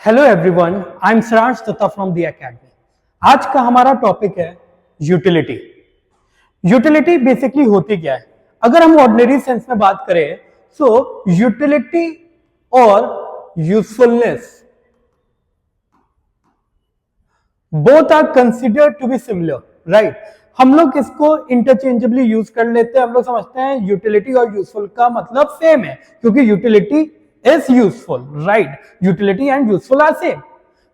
Hello everyone, I am Saransh Datta from the academy. आज का हमारा टॉपिक है यूटिलिटी। यूटिलिटी बेसिकली होती क्या है? अगर हम ऑर्डिनरी सेंस में बात करें तो यूटिलिटी और usefulness both are considered to be similar, right? हम लोग इसको इंटरचेंजेबली यूज कर लेते हैं। हम लोग समझते हैं यूटिलिटी और यूजफुल का मतलब सेम है, क्योंकि utility is useful, right? Utility and useful are same,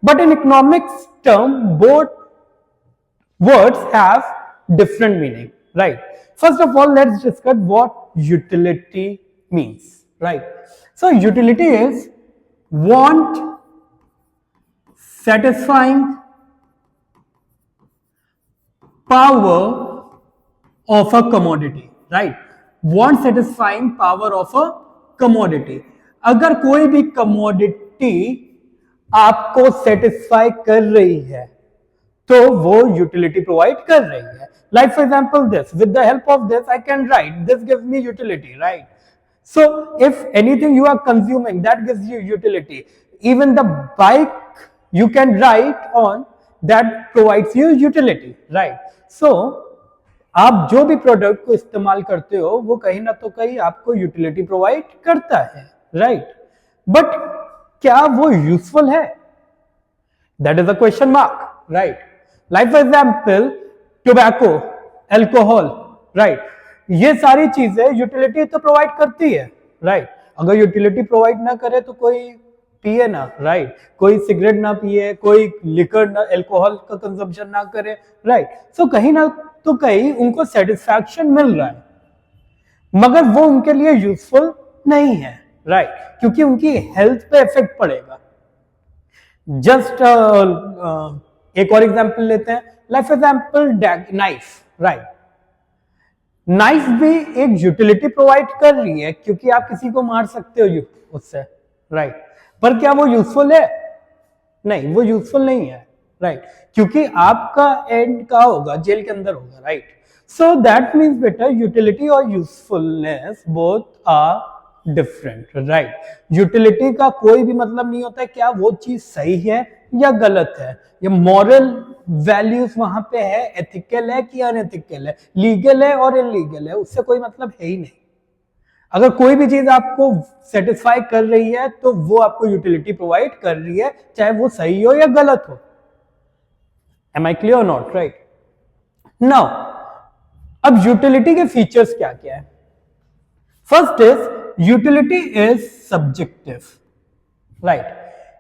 but in economics term both words have different meaning, right? First of all, let's discuss what utility means, right? So utility is want satisfying power of a commodity, right? Want satisfying power of a commodity. अगर कोई भी commodity आपको satisfy कर रही है तो वो utility provide कर रही है। Like for example this, with the help of this I can write, this gives me utility, right? So if anything you are consuming that gives you utility, even the bike you can write on that provides you utility, right? So आप जो भी product को इस्तेमाल करते हो वो कहीं ना तो कहीं आपको यूटिलिटी प्रोवाइड करता है, राइट? बट क्या वो यूजफुल है? That is a question mark, right? Like for example tobacco, alcohol, right? ये सारी चीजें यूटिलिटी तो प्रोवाइड करती है, राइट? अगर यूटिलिटी प्रोवाइड ना करे तो कोई पिए ना, राइट? कोई सिगरेट ना पिए, कोई लिकर ना, एल्कोहल का कंजम्पशन ना करे, राइट? सो कहीं ना तो कहीं उनको सेटिस्फैक्शन मिल रहा है, मगर वो उनके लिए यूजफुल नहीं है, राइट? क्योंकि उनकी हेल्थ पे इफेक्ट पड़ेगा। जस्ट एक और एग्जांपल लेते हैं, like for example knife, right? Knife भी एक यूटिलिटी प्रोवाइड कर रही है क्योंकि आप किसी को मार सकते हो उससे, राइट? पर क्या वो यूजफुल है? नहीं, वो यूजफुल नहीं है, राइट? क्योंकि आपका एंड क्या होगा? जेल के अंदर होगा, राइट? सो दैट मीन्स बेटा यूटिलिटी और usefulness both are different, right? Utility का कोई भी मतलब नहीं होता है क्या वो चीज सही है या गलत है, ये मॉरल वैल्यूज वहां पे है, एथिकल है कि अनएथिकल है, लीगल है और इलीगल है, उससे कोई मतलब है ही नहीं। अगर कोई भी चीज आपको सेटिस्फाई कर रही है तो वो आपको यूटिलिटी प्रोवाइड कर रही है, चाहे वो सही हो या गलत हो। Am I clear not? Right? Now अब यूटिलिटी के फीचर्स क्या क्या है? First is utility is subjective, right?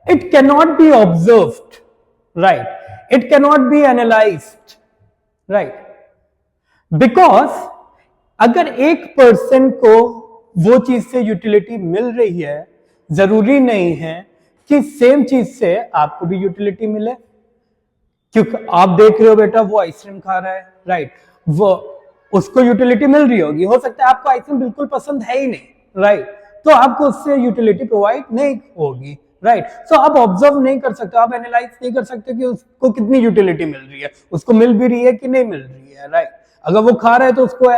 It can not be observed, right? It can not be analysed, right? Because अगर एक पर्सन को वो चीज से यूटिलिटी मिल रही है, जरूरी नहीं है कि सेम चीज से आपको भी यूटिलिटी मिले। क्योंकि आप देख रहे हो बेटा वो आइसक्रीम खा रहा है, राइट? वो उसको यूटिलिटी मिल रही होगी, हो सकता है आपको आइसक्रीम बिल्कुल पसंद है ही नहीं, राइट? तो आपको उससे यूटिलिटी प्रोवाइड नहीं होगी, राइट? सो आप ऑब्जर्व नहीं कर सकते, आप एनालाइज नहीं कर सकते कि उसको कितनी यूटिलिटी मिल रही है, उसको मिल भी रही है कि नहीं मिल रही है, राइट? अगर वो खा रहा है तो उसको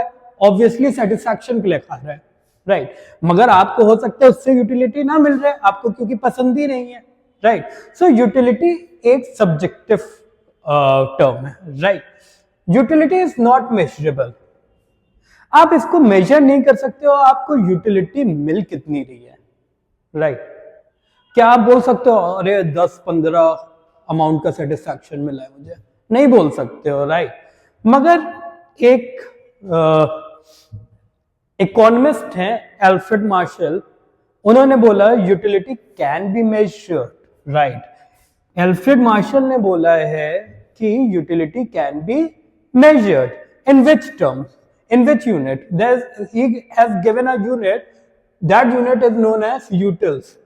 ऑब्वियसली सेटिस्फैक्शन के लिए खा रहा है, राइट? मगर आपको हो सकता है उससे यूटिलिटी ना मिल रहा है आपको क्योंकि पसंद ही नहीं है, राइट? सो यूटिलिटी एक सब्जेक्टिव टर्म है, right? Utility is not measurable. आप इसको मेजर नहीं कर सकते हो आपको यूटिलिटी मिल कितनी रही है, राइट? क्या आप बोल सकते हो अरे 10-15 अमाउंट का सेटिस्फैक्शन मिला है मुझे? नहीं बोल सकते हो, राइट? मगर एक इकोनॉमिस्ट हैं एल्फ्रेड मार्शल, उन्होंने बोला utility can be measured, right? Alfred Marshall ने बोला है कि utility can be measured in which terms, in which unit? He has given a unit, that unit is known as utils,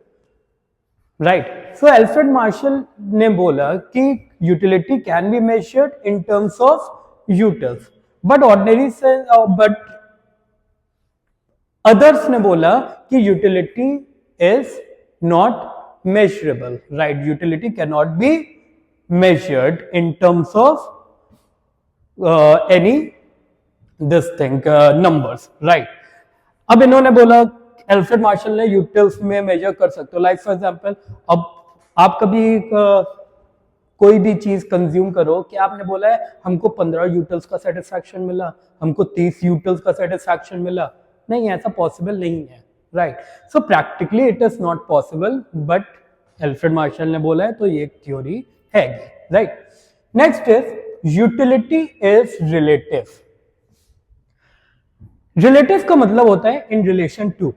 right? So Alfred Marshall ने बोला कि utility can be measured in terms of utils, but ordinary sense, but others ने बोला कि utility is not measurable, right? Utility cannot be measured in terms of any this thing numbers, right? अब इन्होंने बोला, Alfred Marshall ने utils में major कर सकते हो, लाइक फॉर एग्जांपल अब आप कभी कोई भी चीज कंज्यूम करो कि आपने बोला है हमको 15 यूटिल्स का सेटिस्फैक्शन मिला, हमको 30 यूटिल्स का सेटिस्फैक्शन मिला, नहीं, ऐसा पॉसिबल नहीं है, right. So practically it is not possible, but Alfred Marshall ने बोला है तो ये एक थ्योरी है, right. Next is utility is relative. Relative का मतलब होता है in relation to,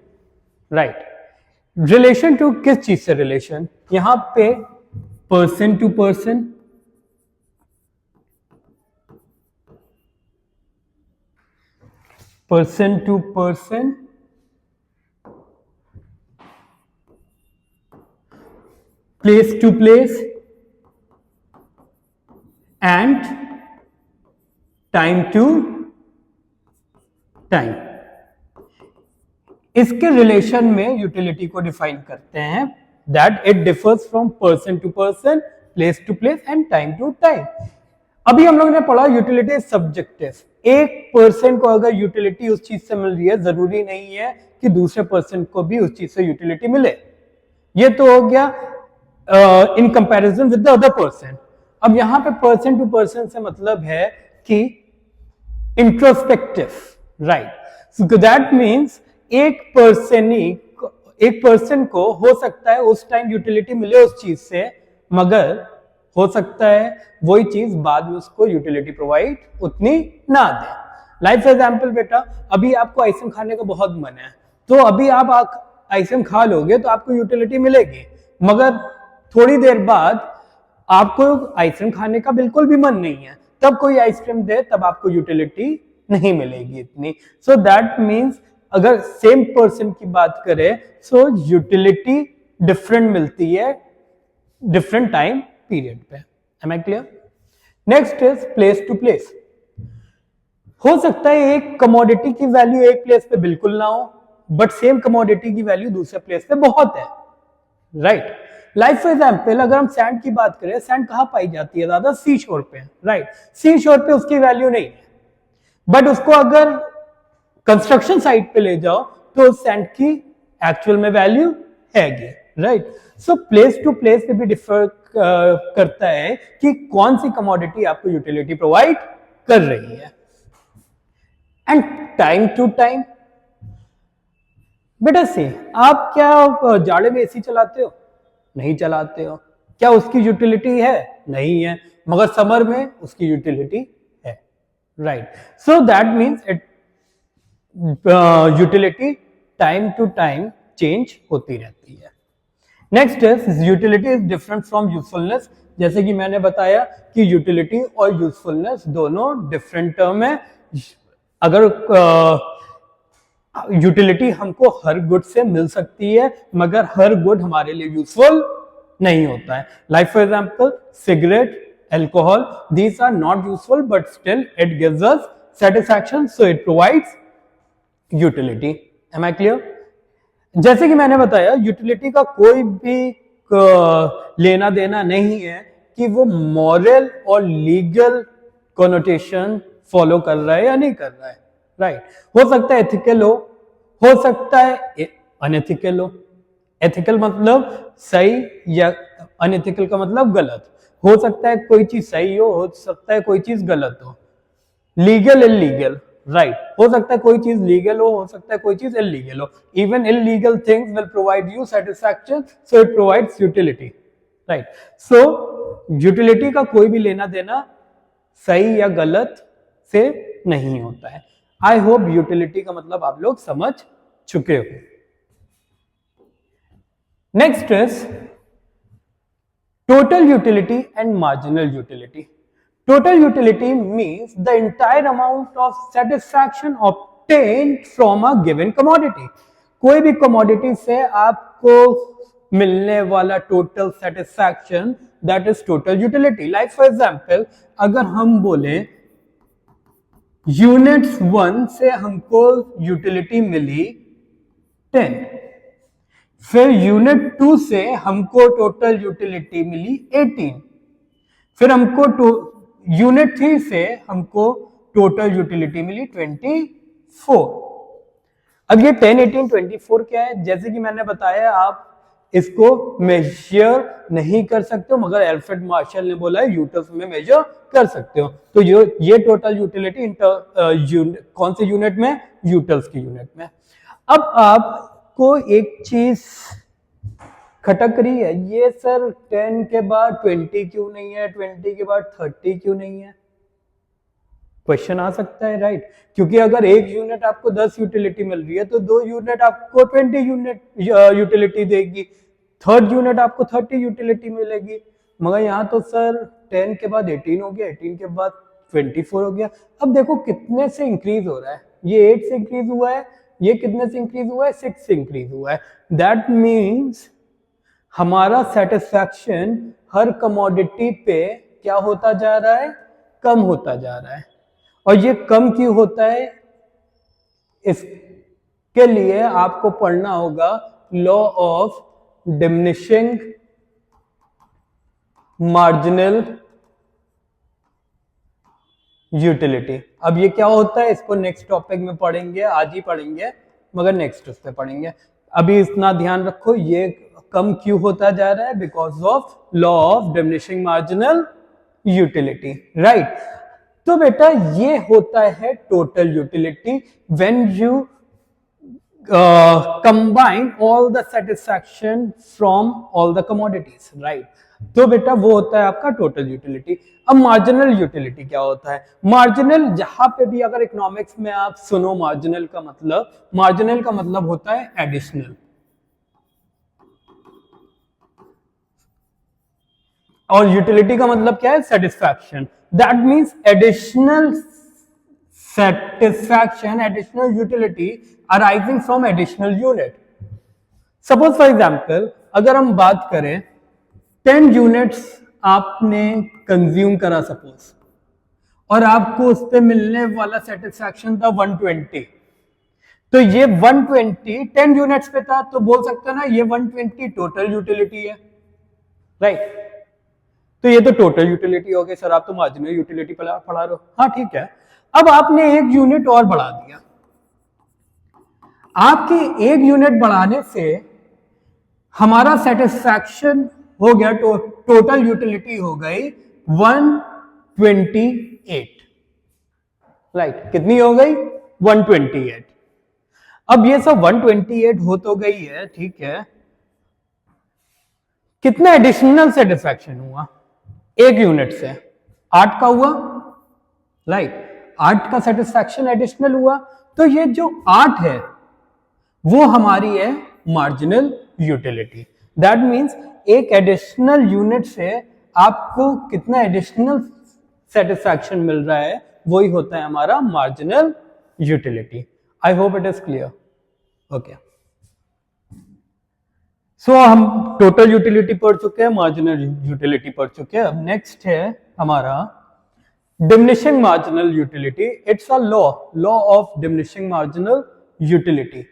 right. Relation to किस चीज से रिलेशन, यहां पे person to person, person to person, place to place and time to time. इसके रिलेशन में यूटिलिटी को डिफाइन करते हैं that it differs from person to person, place to place and time to time. अभी हम लोगों ने पढ़ा यूटिलिटी सब्जेक्टिव। एक पर्सन को अगर यूटिलिटी उस चीज से मिल रही है, जरूरी नहीं है कि दूसरे पर्सन को भी उस चीज से यूटिलिटी मिले। ये तो हो गया in comparison with the other person. अब यहां पे पर्सन टू पर्सन से मतलब है कि introspective, right. So that means एक पर्सन को हो सकता है उस टाइम यूटिलिटी मिले उस चीज से, मगर हो सकता है वही चीज बाद में उसको यूटिलिटी प्रोवाइड उतनी ना दे। लाइक फॉर एग्जांपल बेटा, अभी आपको आइसक्रीम खाने का बहुत मन है, तो अभी आप आइसक्रीम खा लोगे तो आपको यूटिलिटी मिलेगी, मगर थोड़ी देर बाद आपको आइसक्रीम खाने का बिल्कुल भी मन नहीं है, तब कोई आइसक्रीम दे तब आपको यूटिलिटी नहीं मिलेगी इतनी। सो दैट मीन्स अगर सेम पर्सन की बात करें, सो यूटिलिटी डिफरेंट मिलती है डिफरेंट टाइम पीरियड पे। Am I clear? Next is place to place. हो सकता है एक कमोडिटी की वैल्यू एक प्लेस पे बिल्कुल ना हो, बट सेम कमोडिटी की वैल्यू दूसरे प्लेस पे बहुत है, राइट। लाइक फॉर एग्जाम्पल अगर हम सैंड की बात करें, सैंड कहां पाई जाती है ज्यादा? सी शोर पे, राइट। सी शोर पे उसकी वैल्यू नहीं है, बट उसको अगर कंस्ट्रक्शन साइट पे ले जाओ तो सैंड की एक्चुअल में वैल्यू हैगी, right. So place to place पे भी डिफर करता है कि कौन सी कमोडिटी आपको यूटिलिटी प्रोवाइड कर रही है। एंड टाइम टू टाइम, बेटा से आप क्या जाड़े में एसी चलाते हो? नहीं चलाते हो। क्या उसकी यूटिलिटी है? नहीं है, मगर समर में उसकी यूटिलिटी है, right. So that means it utility time to time change होती रहती है। Next is utility is different from usefulness. जैसे कि मैंने बताया कि यूटिलिटी और यूजफुलनेस दोनों डिफरेंट टर्म है। अगर यूटिलिटी हमको हर गुड से मिल सकती है, मगर हर गुड हमारे लिए यूजफुल नहीं होता है। Like for example cigarette, alcohol, these are not useful but still it gives us satisfaction, so it provides utility. Am I clear? जैसे कि मैंने बताया यूटिलिटी का कोई भी लेना देना नहीं है कि वो मॉरल और लीगल कोनोटेशन फॉलो कर रहा है या नहीं कर रहा है, राइट। हो सकता है एथिकल हो सकता है अनएथिकल हो। एथिकल मतलब सही या अनएथिकल का मतलब गलत। हो सकता है कोई चीज सही हो सकता है कोई चीज गलत हो। Legal illegal, right. हो सकता है कोई चीज लीगल हो सकता है कोई चीज इलीगल हो। Even illegal things will provide you satisfaction, so it provides utility, right. So utility का कोई भी लेना देना सही या गलत से नहीं होता है। आई होप यूटिलिटी का मतलब आप लोग समझ चुके हो। Next is total utility and marginal utility. Total utility means the entire amount of satisfaction obtained from a given commodity. कोई भी commodity से आपको मिलने वाला total satisfaction, that is total utility. Like for example, अगर हम बोले यूनिट्स 1 से हमको यूटिलिटी मिली 10, फिर यूनिट 2 से हमको टोटल यूटिलिटी मिली 18, फिर हमको यूनिट 3 से हमको टोटल यूटिलिटी मिली 24। अब ये 10, 18, 24 क्या है? जैसे कि मैंने बताया, आप इसको मेजर नहीं कर सकते हो, मगर एल्फ्रेड मार्शल ने बोला है यूटल्स में मेजर कर सकते हो। तो ये टोटल यूटिलिटी कौन से यूनिट में? यूटल्स की यूनिट में। अब आपको एक चीज खटक रही है, ये सर 10 के बाद 20 क्यों नहीं है, 20 के बाद 30 क्यों नहीं है? क्वेश्चन आ सकता है, राइट? क्योंकि अगर एक यूनिट आपको 10 यूटिलिटी मिल रही है तो 2 यूनिट आपको 20 यूनिट यूटिलिटी देगी, थर्ड यूनिट आपको 30 यूटिलिटी मिलेगी। मगर यहाँ तो सर 10 के बाद 18 हो गया, 18 के बाद 24 हो गया। अब देखो कितने से इंक्रीज हो रहा है, ये 8 से इंक्रीज हुआ है, ये कितने से इंक्रीज हुआ है? 6 से इंक्रीज हुआ है। दैट मीन्स हमारा सेटिस्फैक्शन हर कमोडिटी पे क्या होता जा रहा है? कम होता जा रहा है। और ये कम क्यों होता है? इसके लिए आपको पढ़ना होगा law of diminishing marginal utility. अब ये क्या होता है इसको नेक्स्ट टॉपिक में पढ़ेंगे, आज ही पढ़ेंगे, मगर नेक्स्ट उस पे पढ़ेंगे। अभी इतना ध्यान रखो, ये कम क्यों होता जा रहा है? Because of law of diminishing marginal utility, right? तो बेटा ये होता है total utility when you combine all the satisfaction from all the commodities, right? तो बेटा वो होता है आपका टोटल यूटिलिटी। अब मार्जिनल यूटिलिटी क्या होता है? मार्जिनल, जहां पे भी अगर इकोनॉमिक्स में आप सुनो मार्जिनल का मतलब होता है एडिशनल, और यूटिलिटी का मतलब क्या है? Satisfaction. That means additional satisfaction, additional utility arising from additional unit. Suppose for example, अगर हम बात करें 10 यूनिट्स आपने कंज्यूम करा सपोज, और आपको उस पर मिलने वाला सेटिस्फैक्शन था 120, तो ये 120 10 यूनिट्स पे था, तो बोल सकते हैं ना ये 120 टोटल यूटिलिटी है, राइट? तो ये तो टोटल यूटिलिटी हो गई। सर आप तो मार्जिनल यूटिलिटी पढ़ा रहे हो, हाँ ठीक है। अब आपने एक यूनिट और बढ़ा दिया, आपके एक यूनिट बढ़ाने से हमारा सेटिस्फैक्शन हो गया, टोटल यूटिलिटी हो गई 128, राइट? कितनी हो गई? 128। अब ये सब 128 हो तो गई है, ठीक है, कितना एडिशनल सेटिस्फैक्शन हुआ एक यूनिट से? 8 का हुआ, राइट? 8 का सेटिस्फैक्शन एडिशनल हुआ। तो ये जो 8 है वो हमारी है मार्जिनल यूटिलिटी। दैट मींस एक एडिशनल यूनिट से आपको कितना एडिशनल सेटिस्फैक्शन मिल रहा है, वही होता है हमारा marginal utility. I hope it is clear, okay. So हम टोटल यूटिलिटी पढ़ चुके हैं, मार्जिनल यूटिलिटी पढ़ चुके हैं। अब नेक्स्ट है हमारा diminishing marginal utility. It's a law of diminishing marginal utility.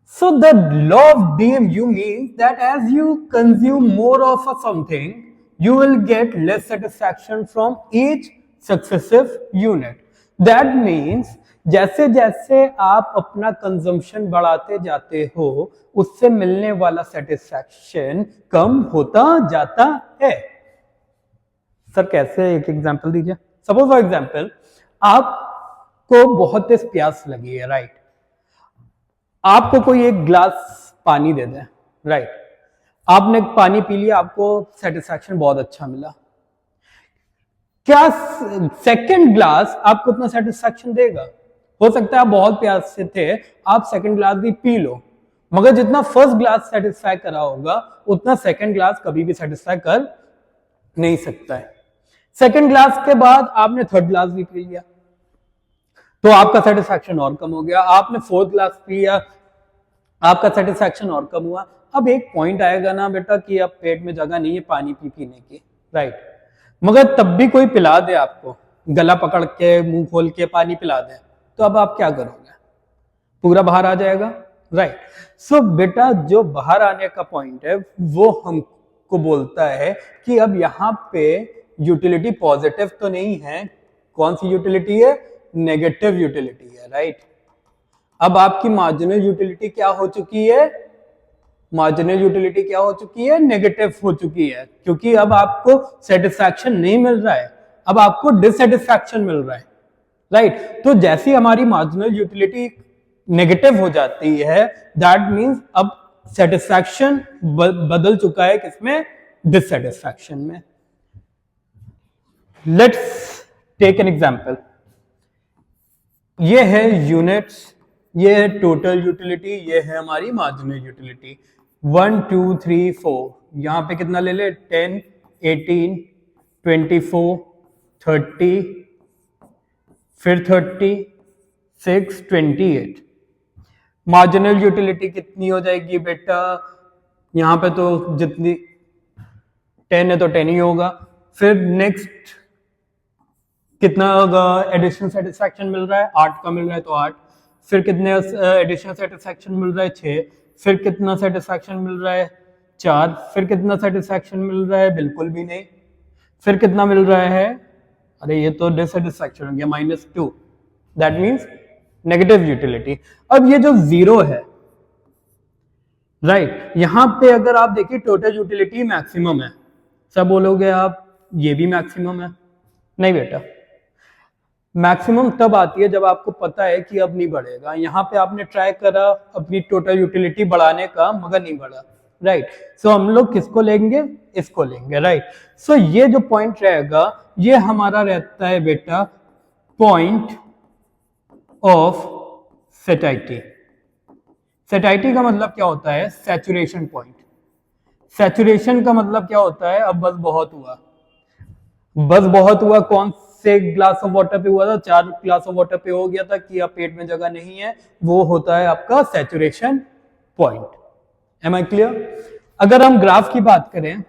So the law of DMU means that as you consume more of a something, you will get less satisfaction from each successive unit. That means जैसे जैसे आप अपना consumption बढ़ाते जाते हो, उससे मिलने वाला सेटिस्फैक्शन कम होता जाता है। सर कैसे? एक एग्जांपल दीजिए। सपोज फॉर एग्जाम्पल आपको बहुत तेज प्यास लगी है, राइट? आपको कोई एक ग्लास पानी दे दे, राइट? आपने पानी पी लिया, आपको सेटिस्फैक्शन बहुत अच्छा मिला। क्या सेकंड ग्लास आपको उतना सेटिस्फैक्शन देगा? हो सकता है आप बहुत प्यास से थे, आप सेकंड ग्लास भी पी लो, मगर जितना फर्स्ट ग्लास सेटिस्फाई करा होगा उतना सेकंड ग्लास कभी भी सेटिस्फाई कर नहीं सकता है। सेकंड ग्लास के बाद आपने थर्ड ग्लास भी पी लिया, तो आपका सेटिस्फैक्शन और कम हो गया। आपने फोर्थ ग्लास पिया, आपका सेटिस्फैक्शन और कम हुआ। अब एक पॉइंट आएगा ना बेटा कि अब पेट में जगह नहीं है पानी पीने की, राइट? मगर तब भी कोई पिला दे आपको, गला पकड़ के मुंह खोल के पानी पिला दे, तो अब आप क्या करोगे? पूरा बाहर आ जाएगा, राइट? सो बेटा जो बाहर आने का पॉइंट है वो हमको बोलता है कि अब यहाँ पे यूटिलिटी पॉजिटिव तो नहीं है। कौन सी यूटिलिटी है? नेगेटिव यूटिलिटी है, राइट? अब आपकी मार्जिनल यूटिलिटी क्या हो चुकी है? मार्जिनल यूटिलिटी क्या हो चुकी है, नेगेटिव हो चुकी है, क्योंकि अब आपको सेटिस्फैक्शन नहीं मिल रहा है, अब आपको डिससेटिस्फैक्शन मिल रहा है, राइट। तो जैसी हमारी मार्जिनल यूटिलिटी नेगेटिव हो जाती है, दैट मींस अब सेटिस्फैक्शन बदल चुका है किसमें, डिससेटिस्फैक्शन में। Let's take an example. ये है यूनिट्स, ये है टोटल यूटिलिटी, ये है हमारी मार्जिनल यूटिलिटी। 1 2 3 4, यहां पे कितना ले ले, 10 18 24 30, फिर 36 28। मार्जिनल यूटिलिटी कितनी हो जाएगी बेटा, यहां पे तो जितनी 10 है तो 10 ही होगा। फिर नेक्स्ट कितना एडिशनल सेटिस्फैक्शन मिल रहा है, 8 का मिल रहा है तो 8। फिर कितने एडिशनल सेटिस्फैक्शन मिल रहा है, 6। फिर कितना सेटिस्फैक्शन मिल रहा है, 4। फिर कितना सेटिस्फैक्शन मिल रहा है, बिल्कुल भी नहीं। फिर कितना मिल रहा है, अरे ये तो डिससेटिस्फैक्शन हो गया, -2, दैट मीन्स नेगेटिव यूटिलिटी। अब ये जो 0 है, राइट, यहां पे अगर आप देखिए टोटल यूटिलिटी मैक्सिमम है, सब बोलोगे आप ये भी मैक्सिमम है, नहीं बेटा, मैक्सिमम तब आती है जब आपको पता है कि अब नहीं बढ़ेगा। यहां पे आपने ट्राई करा अपनी टोटल यूटिलिटी बढ़ाने का, मगर नहीं बढ़ा, राइट। सो हम लोग किसको लेंगे, इसको लेंगे, राइट। सो ये जो पॉइंट रहेगा, ये हमारा रहता है बेटा पॉइंट ऑफ सेटाइटी। सेटाइटी का मतलब क्या होता है, सैचुरेशन पॉइंट। सैचुरेशन का मतलब क्या होता है, अब बस बहुत हुआ, बस बहुत हुआ। कौन से ग्लास ऑफ वाटर पे हुआ था, 4 ग्लास ऑफ वाटर पे हो गया था कि अब पेट में जगह नहीं है, वो होता है आपका saturation point. Am I clear. अगर हम ग्राफ की बात करें,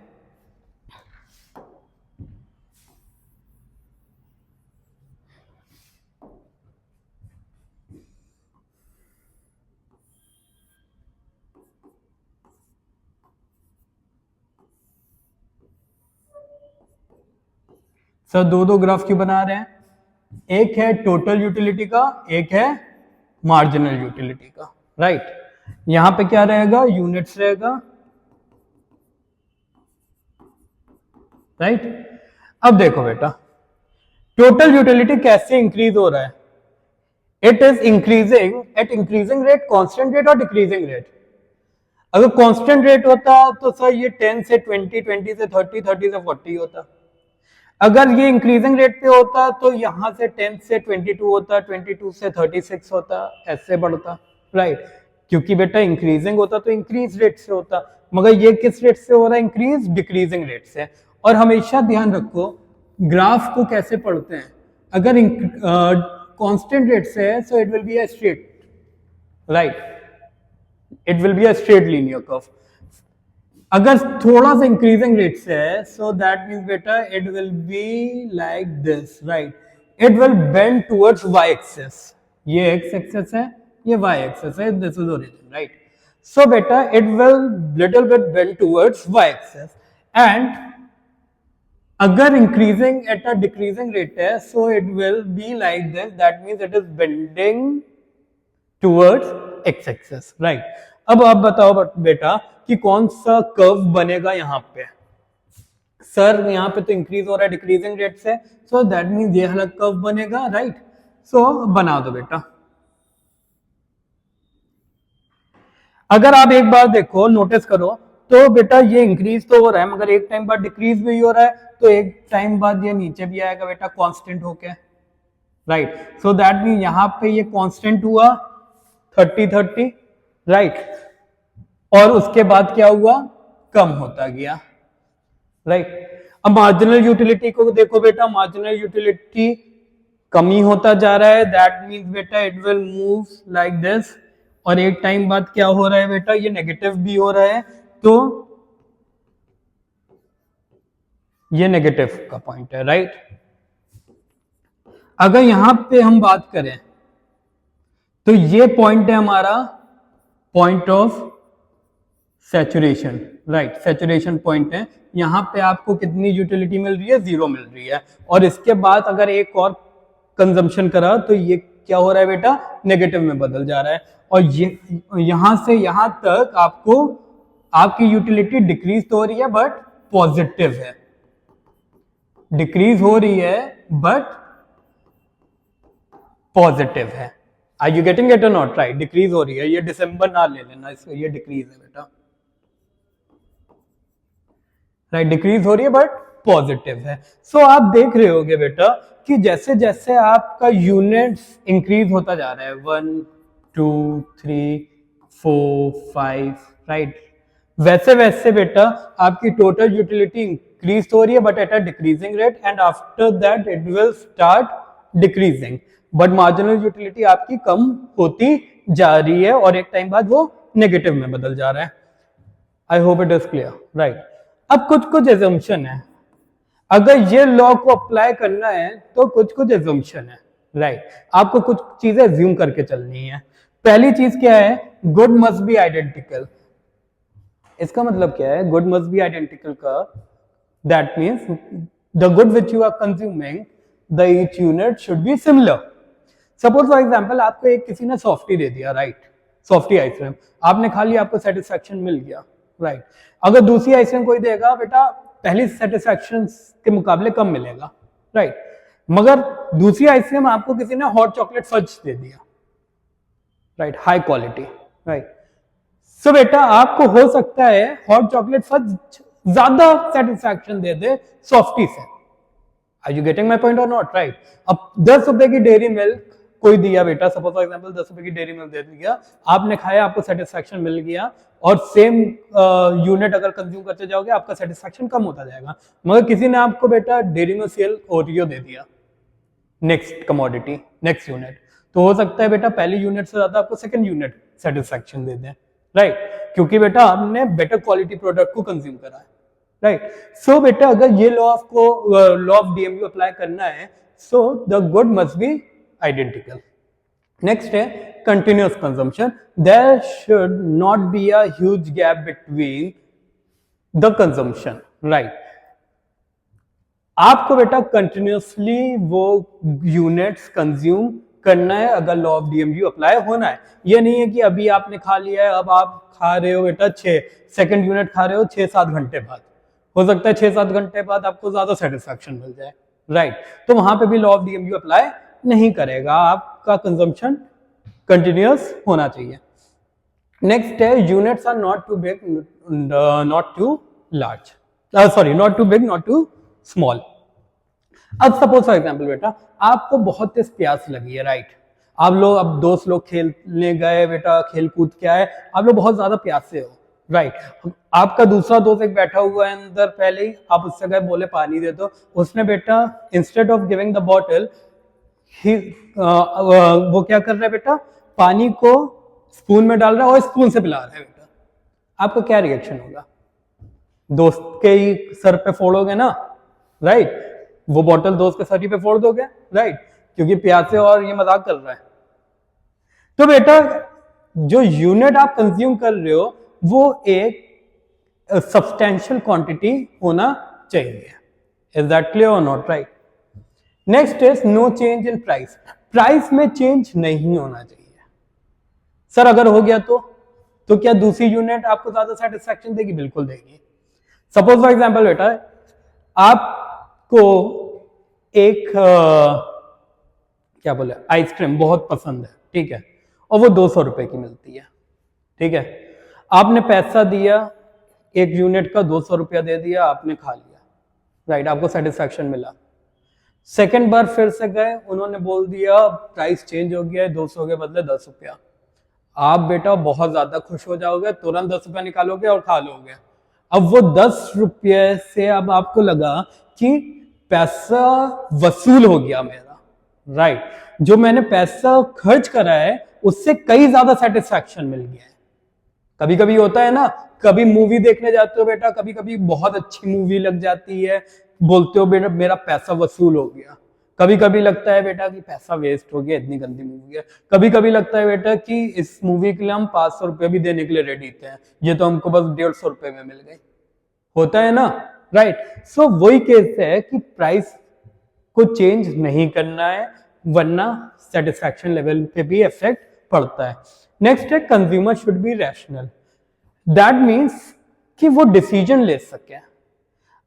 सर दो ग्राफ क्यों बना रहे हैं, एक है टोटल यूटिलिटी का, एक है मार्जिनल यूटिलिटी का, राइट। यहां पे क्या रहेगा, यूनिट्स रहेगा, राइट। अब देखो बेटा, टोटल यूटिलिटी कैसे इंक्रीज हो रहा है, it is increasing at increasing rate, constant rate और डिक्रीजिंग रेट। अगर कांस्टेंट रेट होता तो सर ये 10 से 20, 20 से 30, 30 से 40 होता। अगर ये इंक्रीजिंग रेट पे होता तो यहां से 10 से 22 होता, 22 से 36 होता, ऐसे बढ़ता, राइट। क्योंकि बेटा इंक्रीजिंग होता तो इंक्रीज रेट से होता, मगर ये किस रेट से हो रहा है, इंक्रीज डिक्रीजिंग रेट से। और हमेशा ध्यान रखो ग्राफ को कैसे पढ़ते हैं, अगर कांस्टेंट रेट से है so it will be a straight, right, it will be a straight linear curve. अगर थोड़ा सा इंक्रीजिंग रेट से है, सो दैट मीन्स बेटा it will be like this, right, it will bend towards Y axis. ये X axis है, ये Y axis है, this is origin, right. So बेटा it will little bit bend towards Y axis, and अगर increasing at a decreasing rate है, so it will be like this, that means it is bending towards x axis, right. अब आप बताओ बेटा कि कौन सा कर्व बनेगा यहां पे, सर यहां पे तो इंक्रीज हो रहा है डिक्रीजिंग रेट से, सो दैट मींस ये वाला कर्व बनेगा, राइट। सो बना दो बेटा। अगर आप एक बार देखो, नोटिस करो, तो बेटा ये इंक्रीज तो हो रहा है, मगर एक टाइम बाद डिक्रीज भी हो रहा है, तो एक टाइम बाद ये नीचे भी आएगा बेटा कांस्टेंट होके, राइट। सो दैट मीन यहां पे ये कांस्टेंट हुआ 30-30, राइट, और उसके बाद क्या हुआ, कम होता गया, राइट। अब मार्जिनल यूटिलिटी को देखो बेटा, मार्जिनल यूटिलिटी कमी होता जा रहा है, दैट मींस बेटा it will move like this, और एक टाइम बाद क्या हो रहा है बेटा, ये नेगेटिव भी हो रहा है, तो ये नेगेटिव का पॉइंट है, राइट। अगर यहां पे हम बात करें तो ये पॉइंट है हमारा point of saturation, right, saturation point है। यहां पे आपको कितनी यूटिलिटी मिल रही है, 0 मिल रही है, और इसके बाद अगर एक और कंजम्पशन करा तो ये क्या हो रहा है बेटा, नेगेटिव में बदल जा रहा है, और ये यहां से यहां तक आपको आपकी यूटिलिटी डिक्रीज तो हो रही है बट पॉजिटिव है, डिक्रीज हो रही है बट पॉजिटिव है। आर यू गेटिंग इट और नॉट? राइट, डिक्रीज हो रही है, ये दिसंबर ना ले लेना इसको, ये डिक्रीज है बेटा, राइट, डिक्रीज हो रही है बट पॉजिटिव है। सो आप देख रहे होगे बेटा कि जैसे जैसे आपका यूनिट्स इंक्रीज होता जा रहा है, 1 2 3 4 5, राइट, वैसे वैसे बेटा आपकी टोटल यूटिलिटी इंक्रीज हो रही है but at a decreasing rate, and after that it will start decreasing, but marginal utility आपकी कम होती जा रही है और एक टाइम बाद वो नेगेटिव में बदल जा रहा है। I hope it is clear, right. अब कुछ कुछ एजम्पशन है, अगर ये लॉ को अप्लाई करना है तो कुछ कुछ एजम्पशन है, राइट, आपको कुछ चीजें एज्यूम करके चलनी है। पहली चीज क्या है? Good must be identical. इसका मतलब क्या है? गुड मस्ट बी आइडेंटिकल का that means the good which you are consuming the each unit should be similar. Suppose for example आपको एक किसी ने सॉफ्टी दे दिया, राइट, सॉफ्टी आइसक्रीम आपने खा लिया, आपको सेटिस्फैक्शन मिल गया, राइट। अगर दूसरी आइसक्रीम कोई देगा बेटा, पहली सेटिस्फैक्शन के मुकाबले कम मिलेगा, राइट, मगर दूसरी आइसक्रीम आपको किसी ने हॉट चॉकलेट फज दे दिया, right, high quality, right. So बेटा आपको हो सकता है हॉट चॉकलेट फज ज्यादा सेटिस्फैक्शन दे दे सॉफ्टी से। Are you getting my point और नॉट? राइट। अब 10 रुपए की डेयरी मिल्क कोई दिया बेटा, सपोज फॉर एग्जांपल 10 रुपए की डेयरी मिल्क दे दिया, आपने खाया, आपको सेटिस्फैक्शन मिल गया, और सेम यूनिट अगर कंज्यूम करते जाओगे आपका सेटिस्फैक्शन कम होता जाएगा। मगर किसी ने आपको बेटा डेयरी मिल्क सीरियल ओरियो दे दिया, नेक्स्ट कमोडिटी, नेक्स्ट यूनिट, तो हो सकता है बेटा पहली यूनिट से ज्यादा आपको सेकंड यूनिट सेटिस्फैक्शन दे दें, राइट, क्योंकि बेटा आपने बेटर क्वालिटी प्रोडक्ट को कंज्यूम करा है, राइट। सो बेटा अगर ये लॉ ऑफ डीएमयू अप्लाई करना है, so the good must be identical. Next है continuous consumption. There should not be a huge gap between the consumption, right. आपको बेटा कंटिन्यूअसली वो यूनिट्स कंज्यूम करना है अगर लॉ ऑफ डीएमयू अप्लाई होना है। ये नहीं है कि अभी आपने खा लिया है, अब आप खा रहे हो बेटा 6 सेकंड यूनिट खा रहे हो 6-7 घंटे बाद, हो सकता है 6-7 घंटे बाद आपको ज्यादा सेटिस्फैक्शन मिल जाए, राइट, तो वहां पे भी लॉ ऑफ डीएमयू अप्लाई नहीं करेगा, आपका कंजम्पशन कंटिन्यूअस होना चाहिए। नेक्स्ट है units are not too big not too large, sorry not too big not too small. अब सपोज फॉर एग्जाम्पल बेटा आपको बहुत तेज प्यास लगी है, राइट, आप लोग अब दोस्त लोग खेलने गए बेटा, खेल कूद के आए, आप लोग बहुत ज्यादा प्यासे हो, राइट, आपका दूसरा दोस्त एक बैठा हुआ है अंदर, पहले ही आप उससे गए बोले पानी दे दो, उसने बेटा instead of giving the bottle वो क्या कर रहा है बेटा, पानी को स्पून में डाल रहा है और स्पून से पिला रहा है बेटा, आपको क्या रिएक्शन होगा? दोस्त के ही सर पे फोड़ोगे ना, राइट, वो बॉटल दोस्त के सर पे फोड़ दोगे, राइट, क्योंकि प्यासे और ये मजाक कर रहा है। तो बेटा जो यूनिट आप कंज्यूम कर रहे हो वो एक सब्सटेंशियल क्वांटिटी होना चाहिए। इज दैट क्लियर और not? Right. Next is no change in price. Price में चेंज नहीं होना चाहिए। सर अगर हो गया तो क्या दूसरी यूनिट आपको ज्यादा सेटिस्फैक्शन देगी? बिल्कुल देगी। सपोज फॉर एग्जांपल बेटा आपको एक क्या बोले आइसक्रीम बहुत पसंद है, ठीक है, और वो 200 रुपए की मिलती है, ठीक है, आपने पैसा दिया, एक यूनिट का 200 रुपया दे दिया, आपने खा लिया, राइट, आपको सेटिस्फैक्शन मिला। सेकेंड बार फिर से गए, उन्होंने बोल दिया प्राइस चेंज हो गया है, 200 के बदले 10 रुपया। आप बेटा बहुत ज्यादा खुश हो जाओगे, तुरंत 10 रुपया निकालोगे और खा लोगे। अब वो 10 रुपये से अब आपको लगा कि पैसा वसूल हो गया मेरा, राइट, जो मैंने पैसा खर्च करा है उससे कई ज्यादा सेटिस्फैक्शन मिल गया है। कभी कभी होता है ना, कभी मूवी देखने जाते हो बेटा, कभी कभी बहुत अच्छी मूवी लग जाती है, बोलते हो बेटा मेरा पैसा वसूल हो गया। कभी कभी लगता है बेटा कि पैसा वेस्ट हो गया, इतनी गंदी मूवी है। कभी कभी लगता है बेटा कि इस मूवी के लिए हम 500 रुपये भी देने के लिए रेडी थे, ये तो हमको बस 150 रुपये में मिल गई। होता है ना, राइट। सो वही केस है कि प्राइस को चेंज नहीं करना है, वरना सेटिस्फैक्शन लेवल पे भी इफेक्ट पड़ता है। नेक्स्ट है consumer should be rational. That means कि वो डिसीजन ले सके।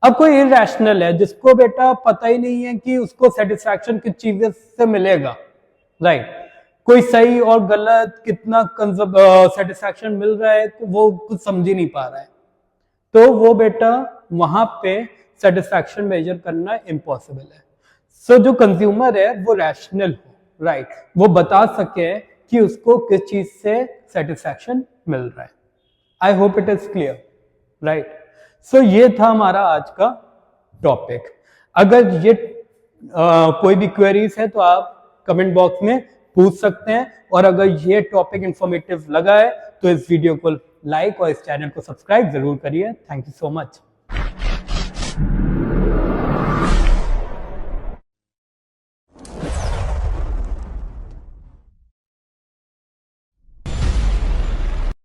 अब कोई इरेशनल है जिसको बेटा पता ही नहीं है कि उसको सेटिस्फैक्शन किस चीज से मिलेगा, राइट, कोई सही और गलत कितना सेटिस्फैक्शन मिल रहा है वो कुछ समझ ही नहीं पा रहा है, तो वो बेटा वहां पे सेटिस्फैक्शन मेजर करना इम्पॉसिबल है। सो जो कंज्यूमर है वो रैशनल हो, राइट, वो बता सके कि उसको किस चीज से सेटिस्फैक्शन मिल रहा है। I hope it is clear, right. So ये था हमारा आज का टॉपिक। अगर ये कोई भी क्वेरीज है तो आप कमेंट बॉक्स में पूछ सकते हैं, और अगर ये टॉपिक इंफॉर्मेटिव लगा है तो इस वीडियो को लाइक और इस चैनल को सब्सक्राइब जरूर करिए। Thank you so much.